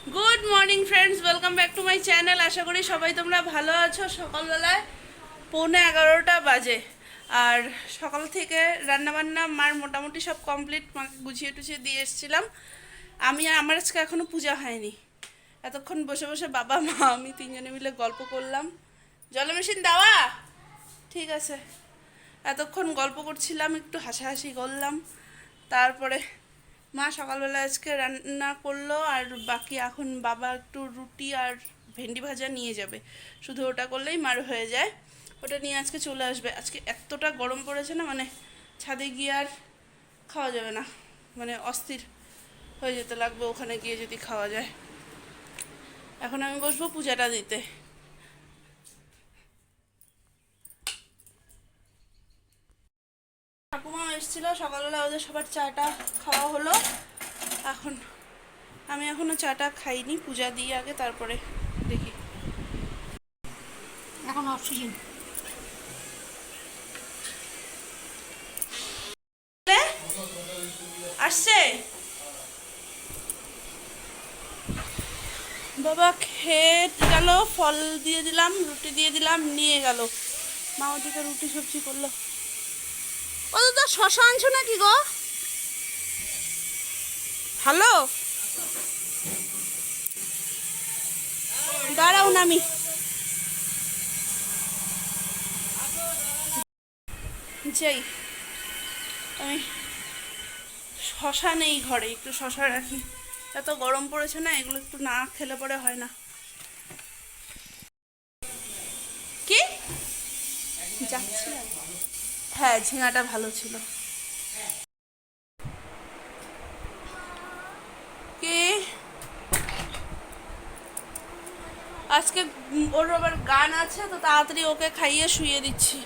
Good morning friends, welcome back to my channel. আশা করি সবাই তোমরা ভালো আছো। সকালবেলায় 11:45 বাজে, আর সকাল থেকে রান্নাবান্না মার মোটামুটি সব কমপ্লিট। মাকে গুছিয়ে টুছিয়ে দিয়ে এসেছিলাম। আমার আজকে এখনও পূজা হয়নি। এতক্ষণ বসে বসে বাবা মা আমি তিনজনে মিলে গল্প করলাম। জলের মেশিন দেওয়া ঠিক আছে। এতক্ষণ গল্প করছিলাম, একটু হাসাহাসি করলাম। তারপরে মা সকালবেলা আজকে রান্না করলো, আর বাকি এখন বাবা একটু রুটি আর ভেন্ডি ভাজা নিয়ে যাবে। শুধু ওটা করলেই মার হয়ে যায়। ওটা নিয়ে আজকে চলে আসবে। আজকে এতটা গরম পড়েছে না, মানে ছাদে গিয়ে আর খাওয়া যাবে না, মানে অস্থির হয়ে যেতে লাগবে ওখানে গিয়ে যদি খাওয়া যায়। এখন আমি বসবো পূজাটা দিতে। ঠাকুমাও এসেছিলো সকালবেলা, ওদের সবার চাটা খাওয়া হলো। এখন আমি এখনো চাটা খাইনি, পূজা দিয়ে আগে তারপরে দেখি। এখন অক্সিজেন আসছে বাবা, খেয়ে গেল, ফল দিয়ে দিলাম, রুটি দিয়ে দিলাম, নিয়ে গেল। মা ওদিকে রুটি সবজি করলো। ও তো শশা আনছো নাকি গো? হ্যালো, দাঁড়াও না, আমি যাই। আমি শশা নেই ঘরে, একটু শশা রাখি। এত গরম পড়েছে না, এগুলো একটু না খেলে পরে হয় না। কি যাচ্ছি? হ্যাঁ, ঝিঙাটা ভালো ছিল। কি আজকে ওর আবার গান আছে, তো তাড়াতাড়ি ওকে খাইয়ে শুইয়ে দিচ্ছি।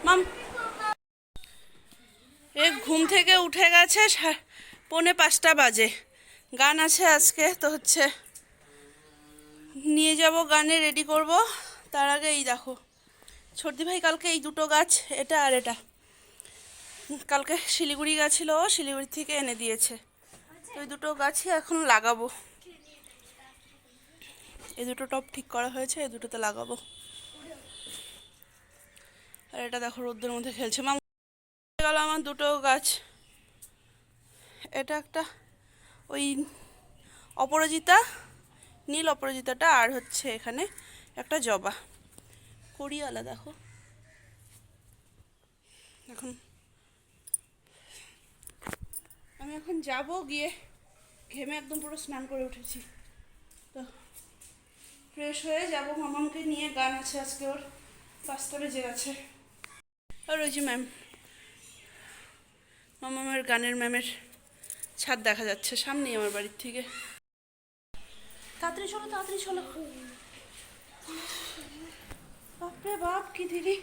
মাম এ ঘুম থেকে উঠে গেছে, 4:45 বাজে। গান আছে আজকে, তো হচ্ছে নিয়ে যাব, গানে রেডি করব। তার আগে এই দেখো, ছর্দি ভাই কালকে এই দুটো গাছ, এটা আর এটা, কালকে শিলিগুড়ি গেছিল, ও শিলিগুড়ি থেকে এনে দিয়েছে। ওই দুটো গাছই এখন লাগাবো। এই দুটো টব ঠিক করা হয়েছে, এই দুটোতে লাগাবো। আর এটা দেখো রোদ্রের মধ্যে খেলছে। মাম গেল আমার দুটো গাছ। এটা একটা ওই অপরাজিতা, নীল অপরাজিতাটা, আর হচ্ছে এখানে একটা জবা কড়িয়ালা। দেখো এখন আমি এখন যাব, গিয়ে ঘেমে একদম পুরো স্নান করে উঠেছি, তো ফ্রেশ হয়ে যাব। মামাকে নিয়ে, গান আছে আজকে ওর, 5টা বেজে গেছে। আর ওই যে মামামের গানের ম্যামের ছাদ দেখা যাচ্ছে সামনেই আমার বাড়ির থেকে। তাড়াতাড়ি চলো, তাড়াতাড়ি চলো। বাপরে বাপ, কি দিদি,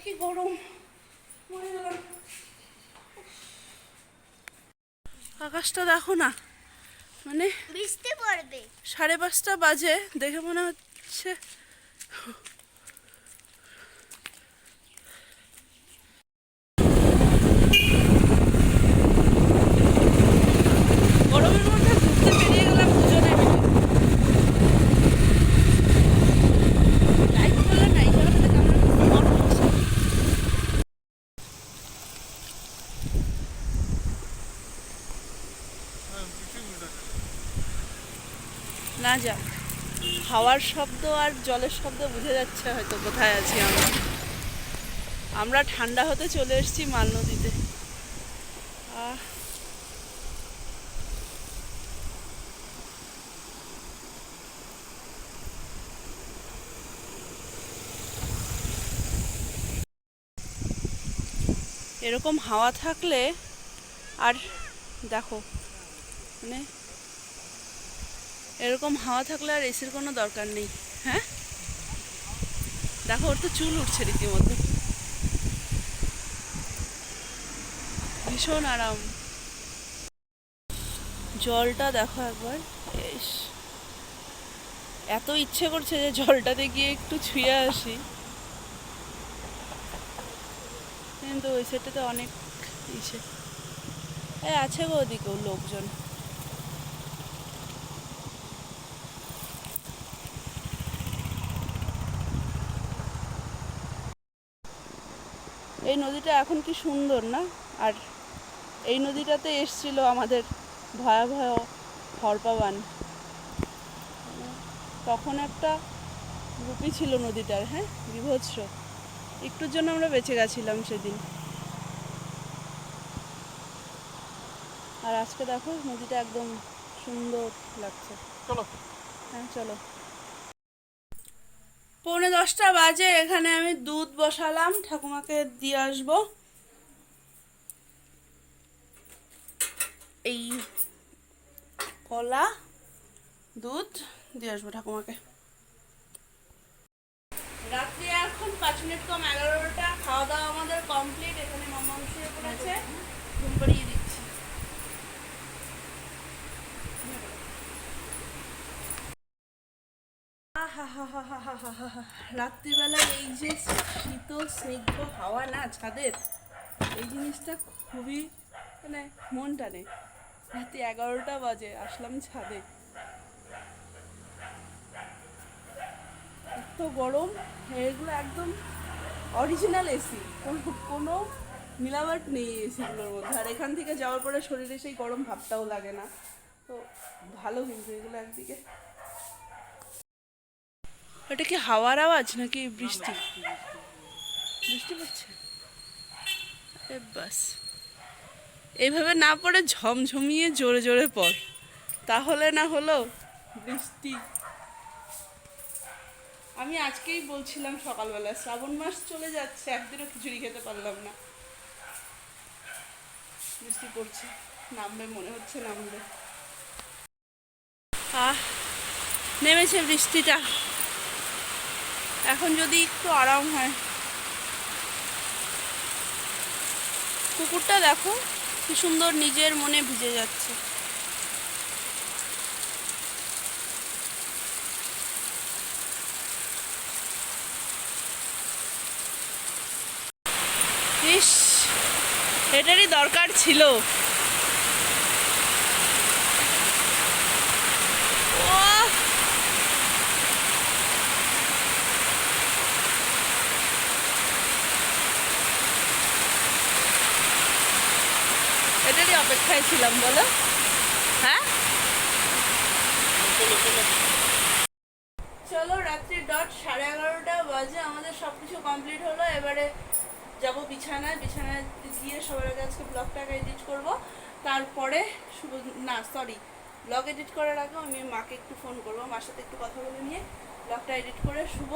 কি গরম, মরে গেলাম। আকাশটা দেখো না, মানে বৃষ্টি পড়বে। 5:30 বাজে, দেখে মনে হচ্ছে গরমের মধ্যে ঘুরতে বেরিয়ে গেলাম দুজনে মিলে। লাইট করলে না, এই জায়গাটাতে কেমন গরম হচ্ছে। না যা, হাওয়ার শব্দ আর জলের শব্দ বুঝে যাচ্ছে হয়তো কোথায় আছি আমরা। আমরা ঠান্ডা হতে চলে এসেছি মাল নদীতে। এরকম হাওয়া থাকলে, আর দেখো, মানে এরকম হাওয়া থাকলে আর এসির কোনো দরকার নেই। হ্যাঁ দেখো, ওর তো চুল উঠছে রীতিমতো, ভীষণ আরাম। জলটা দেখো একবার, ইস, এত ইচ্ছে করছে যে জলটাতে গিয়ে একটু ছুঁয়ে আসি, কিন্তু ওই সেটাতে অনেক ইসে আছে গো, ওদিকেও লোকজন। এই নদীটা এখন কি সুন্দর না? আর এই নদীটাতে এসছিল আমাদের ভয়াবহ হরপাবান। তখন একটা রূপই ছিল নদীটার, হ্যাঁ, বিভৎস। একটুর জন্য আমরা বেঁচে গেছিলাম সেদিন। আর আজকে দেখো নদীটা একদম সুন্দর লাগছে। চলো। হ্যাঁ চলো। 9:45 বাজে, এখানে আমি দুধ বসালাম, ঠাকুমাকে দিয়ে আসবো। এই কলা দুধ দিয়ে আসবো ঠাকুমাকে। রাত্রি এখন 5 মিনিট কম 11টা। খাওয়া দাওয়া আমাদের কমপ্লিট। এখানে মামা শুয়ে পড়েছে, ঘুম পাড়িয়ে দিচ্ছি। রাত্রিবেলা এই যে শীতল স্নিগ্ধ হাওয়া না ছাদের, এই জিনিসটা খুবই মানে মন টানে। রাত্রি 11টা বাজে, আসলাম ছাদে, এত গরম। এগুলো একদম অরিজিনাল এসি, কোনো মিলাবাট নেই এসিগুলোর মধ্যে। আর এখান থেকে যাওয়ার পরে শরীরে সেই গরম ভাবটাও লাগে না, তো ভালো। কিন্তু এগুলো একদিকে, এটা কি হাওয়ার আওয়াজ নাকি বৃষ্টি? বৃষ্টি পড়ছে। বাস এইভাবে না পড়ে ঝমঝমিয়ে জোরে জোরে পড়, তাহলে না হলো বৃষ্টি। আমি আজকেই বলছিলাম সকালবেলা, শ্রাবণ মাস চলে যাচ্ছে, একদিনও খিচুড়ি খেতে পারলাম না। বৃষ্টি পড়ছে, নামবে মনে হচ্ছে, নামবে। নেমেছে বৃষ্টিটা, এখন যদি একটু আরাম হয়। কুকুরটা দেখো কি সুন্দর নিজের মনে ভিজে যাচ্ছে। ইস, এটারই দরকার ছিল। এটারই অপেক্ষায় ছিলাম, বলো। হ্যাঁ চলো, রাত্রি ডট 11:30 বাজে, আমাদের সবকিছু কমপ্লিট হলো। এবারে যাব বিছানায়। বিছানায় গিয়ে সবার আগে আজকে ব্লগটাকে এডিট করব। তারপরে ব্লগ এডিট করার আগে আমি মাকে একটু ফোন করবো, মার সাথে একটু কথা বলে নিয়ে ব্লগটা এডিট করে শুভ।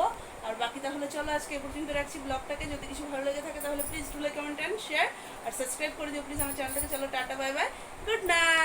আর বাকি তাহলে চলো আজকে এ পর্যন্ত রাখছি ব্লগটাকে। যদি কিছু ভালো লেগে থাকে তাহলে please do like, comment and share, আর সাবস্ক্রাইব করে দিও প্লিজ আমার চ্যানেলটাকে। চলো tata, bye bye, good night.